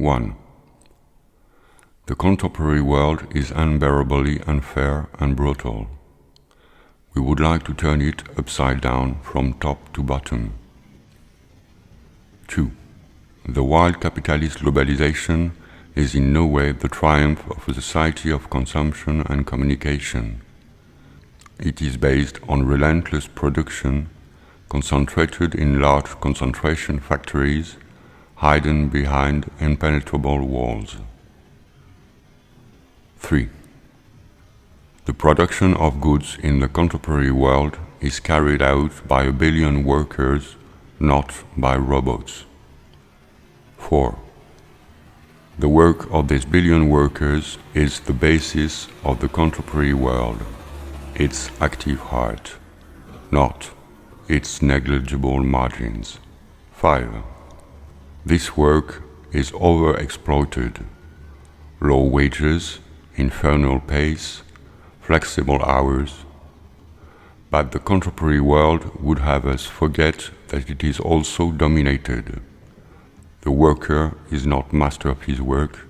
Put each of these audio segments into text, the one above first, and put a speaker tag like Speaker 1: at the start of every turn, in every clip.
Speaker 1: 1. The contemporary world is unbearably unfair and brutal. We would like to turn it upside down from top to bottom. 2. The wild capitalist globalization is in no way the triumph of a society of consumption and communication. It is based on relentless production, concentrated in large concentration factories, hidden behind impenetrable walls. 3. The production of goods in the contemporary world is carried out by a billion workers, not by robots. 4. The work of these billion workers is the basis of the contemporary world, its active heart, not its negligible margins. 5. This work is overexploited. Low wages, infernal pace, flexible hours. But the contemporary world would have us forget that it is also dominated. The worker is not master of his work,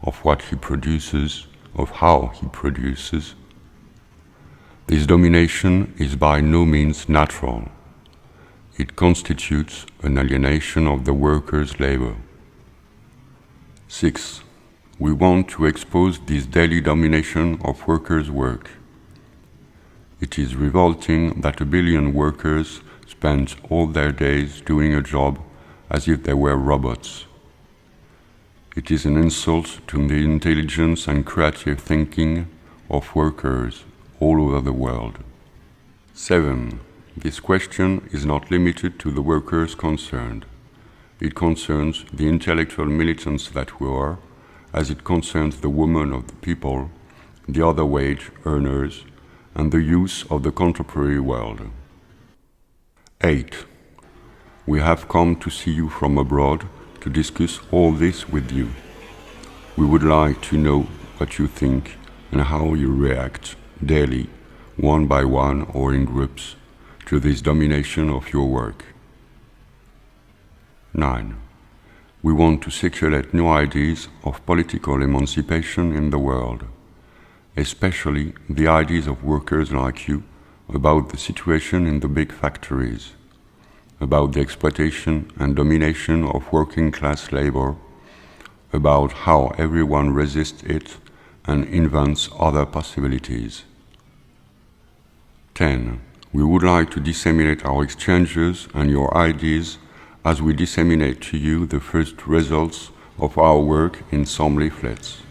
Speaker 1: of what he produces, of how he produces. This domination is by no means natural. It constitutes an alienation of the worker's labor. 6. We want to expose this daily domination of workers' work. It is revolting that a billion workers spend all their days doing a job as if they were robots. It is an insult to the intelligence and creative thinking of workers all over the world. 7. This question is not limited to the workers concerned. It concerns the intellectual militants that we are, as it concerns the women of the people, the other wage earners, and the youth of the contemporary world. 8. We have come to see you from abroad to discuss all this with you. We would like to know what you think and how you react daily, one by one or in groups, to this domination of your work. 9. We want to circulate new ideas of political emancipation in the world, especially the ideas of workers like you about the situation in the big factories, about the exploitation and domination of working class labor, about how everyone resists it and invents other possibilities. 10. We would like to disseminate our exchanges and your ideas as we disseminate to you the first results of our work in some leaflets.